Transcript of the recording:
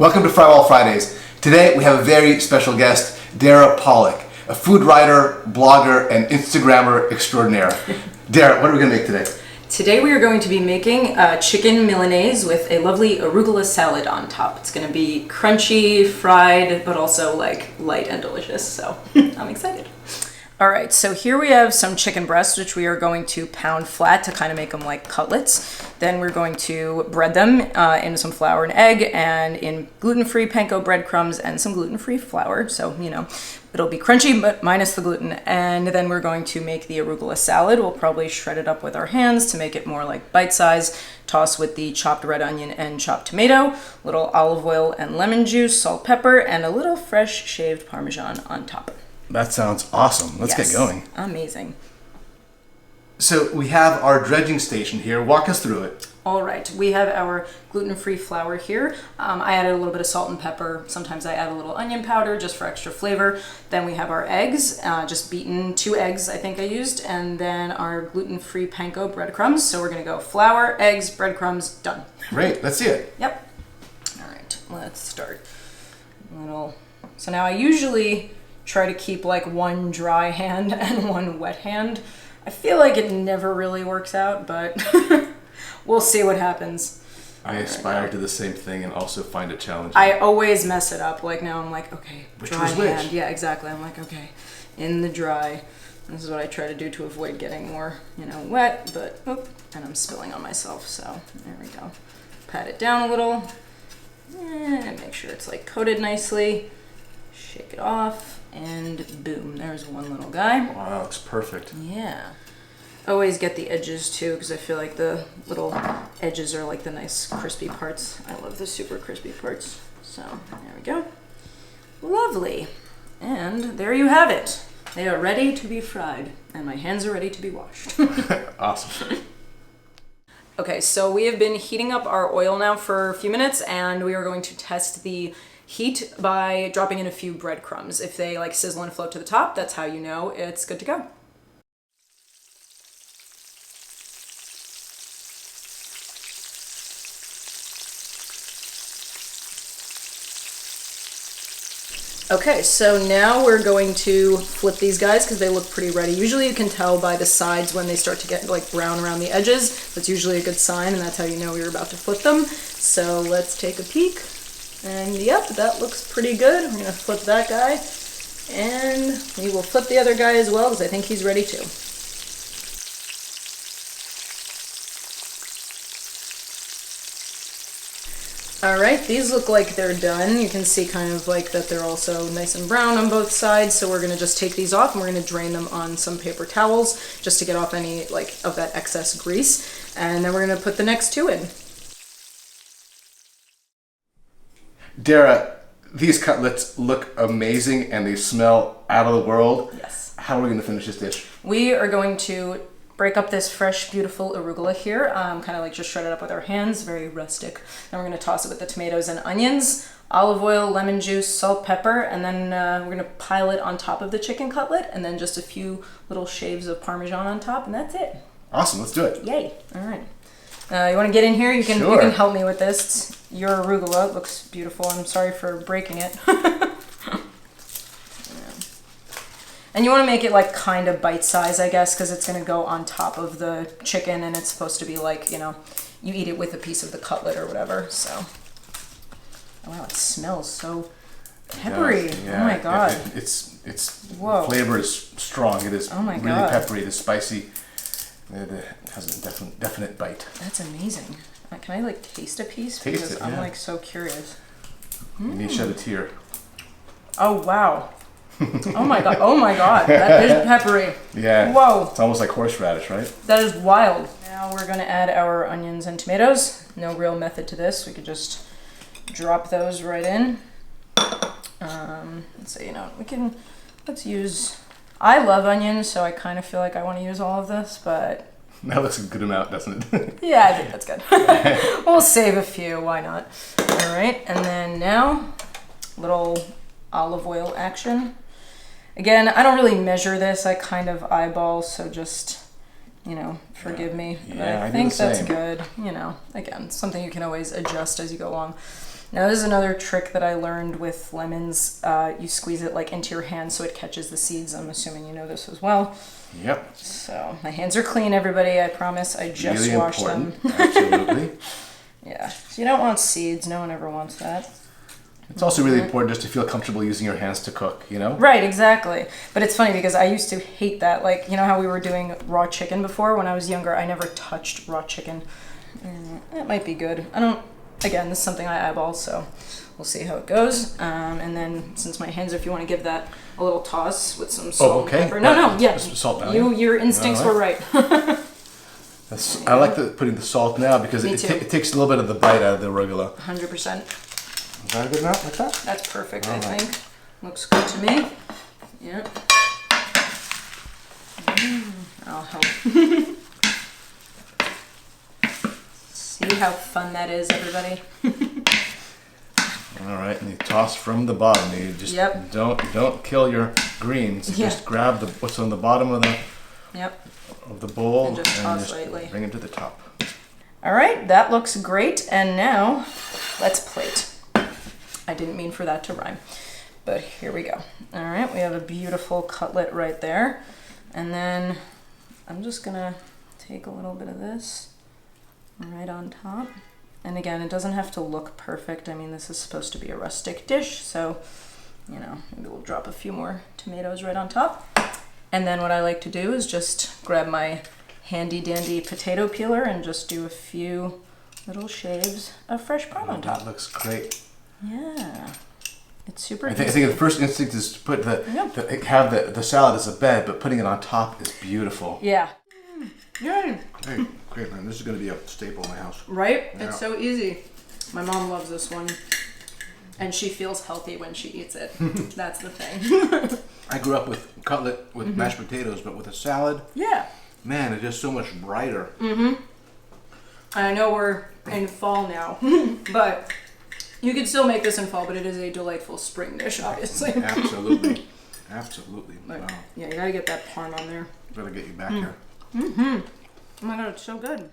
Welcome to Frywall Fridays. Today we have a very special guest, Dara Pollak, a food writer, blogger, and Instagrammer extraordinaire. Dara, what are we going to make today? Today we are going to be making chicken Milanese with a lovely Arugula salad on top. It's going to be crunchy, fried, but also like light and delicious, so I'm excited. All right, so here we have some chicken breasts, which we are going to pound flat to kind of make them like cutlets. Then we're going to bread them into some flour and egg and in gluten-free panko breadcrumbs and some gluten-free flour. So, you know, it'll be crunchy, but minus the gluten. And then we're going to make the arugula salad. We'll probably shred it up with our hands to make it more like bite size. Toss with the chopped red onion and chopped tomato, little olive oil and lemon juice, salt, pepper, and a little fresh shaved Parmesan on top. That sounds awesome. Let's get going. Amazing. So we have our dredging station here. Walk us through it. All right, we have our gluten-free flour here. I added a little bit of salt and pepper. Sometimes I add a little onion powder just for extra flavor. Then we have our eggs, just beaten 2 eggs I think I used, and then our gluten-free panko breadcrumbs. So we're gonna go flour, eggs, breadcrumbs, done. Great, let's see it. Yep. All right, let's start. So now I usually try to keep like one dry hand and one wet hand. I feel like it never really works out, but we'll see what happens. I aspire to the same thing and also find it challenging. I always mess it up. Like now I'm like, okay, which dry was which? hand. Yeah, exactly. I'm like, okay, in the dry. This is what I try to do to avoid getting more, wet, but, and I'm spilling on myself. So there we go. Pat it down a little and make sure it's like coated nicely. Shake it off. And boom, there's one little guy. Wow, that looks perfect. Yeah. Always get the edges too, because I feel like the little edges are like the nice crispy parts. I love the super crispy parts. So there we go. Lovely. And there you have it. They are ready to be fried, and my hands are ready to be washed. Awesome. Okay, so we have been heating up our oil now for a few minutes, and we are going to test the heat by dropping in a few breadcrumbs. If they like sizzle and float to the top, that's how you know it's good to go. Okay, so now we're going to flip these guys because they look pretty ready. Usually you can tell by the sides when they start to get like brown around the edges. That's usually a good sign, and that's how you know you're about to flip them. So let's take a peek. And yep, that looks pretty good. I'm gonna flip that guy, and we will flip the other guy as well because I think he's ready too. All right, these look like they're done. You can see kind of like that they're also nice and brown on both sides. So we're gonna just take these off and we're gonna drain them on some paper towels just to get off any like of that excess grease. And then we're gonna put the next 2 in. Dara, these cutlets look amazing and they smell out of the world. Yes. How are we going to finish this dish? We are going to break up this fresh, beautiful arugula here, kind of like just shred it up with our hands, very rustic. Then we're going to toss it with the tomatoes and onions, olive oil, lemon juice, salt, pepper, and then we're going to pile it on top of the chicken cutlet, and then just a few little shaves of Parmesan on top, and that's it. Awesome, let's do it. Yay. All right. You want to get in here? You can Sure. You can help me with this. It's your arugula. It looks beautiful. I'm sorry for breaking it. Yeah. And you want to make it like kind of bite size, I guess, because it's going to go on top of the chicken, and it's supposed to be like, you eat it with a piece of the cutlet or whatever. So, oh, wow, it smells so peppery. Yeah, oh my god. It's Whoa. The flavor is strong. It is really God. Peppery. It is spicy. It has a definite bite. That's amazing. Can I like taste a piece? Taste Because it, I'm yeah. like so curious. You need to shed a tear. Oh wow. Oh my god. Oh my god. That is peppery. Yeah. Whoa. It's almost like horseradish, right? That is wild. Now we're gonna add our onions and tomatoes. No real method to this. We could just drop those right in. Let's see, let's use, I love onions, so I kind of feel like I want to use all of this, but That looks a good amount, doesn't it? yeah, I think that's good. We'll save a few, why not? All right, and then now, little olive oil action. Again, I don't really measure this, I kind of eyeball, so just, forgive me. But Yeah, I think that's good. Again, something you can always adjust as you go along. Now this is another trick that I learned with lemons. You squeeze it like into your hand so it catches the seeds. I'm assuming you know this as well. Yep. So my hands are clean, everybody. I promise. I just Really washed important. them. Absolutely. Yeah. So you don't want seeds. No one ever wants that. It's also really important just to feel comfortable using your hands to cook, you know? Right, exactly. But it's funny because I used to hate that. Like, you know how we were doing raw chicken before? When I was younger, I never touched raw chicken. It might be good. Again, this is something I eyeball, so we'll see how it goes. And then, since my hands, if you want to give that a little toss with some salt and pepper. No, yeah. Salt now. Your instincts were right. I like putting the salt now because it takes a little bit of the bite out of the arugula. 100%. Is that good enough like that? That's perfect, I think. Looks good to me. Yep. I'll help. See how fun that is, everybody? All right, and you toss from the bottom. You just don't kill your greens. You just grab what's on the bottom of the bowl and just toss lightly. Bring it to the top. All right, that looks great. And now let's plate. I didn't mean for that to rhyme, but here we go. All right, we have a beautiful cutlet right there. And then I'm just gonna take a little bit of this right on top. And again, it doesn't have to look perfect. I mean, this is supposed to be a rustic dish, so, you know, maybe we'll drop a few more tomatoes right on top. And then what I like to do is just grab my handy dandy potato peeler and just do a few little shaves of fresh parm on top. That looks great. Yeah, it's super I think the first instinct is to put have the salad as a bed, but putting it on top is beautiful. Yeah. Yeah. Hey, great, man. This is going to be a staple in my house. Right? Yeah. It's so easy. My mom loves this one, and she feels healthy when she eats it. That's the thing. I grew up with cutlet with mashed potatoes, but with a salad, Yeah. man, it's just so much brighter. I know we're in fall now, but you could still make this in fall, but it is a delightful spring dish, obviously. Absolutely. Absolutely. But, Wow. yeah, you gotta get that parm on there. Better get you back here. Oh my god, it's so good.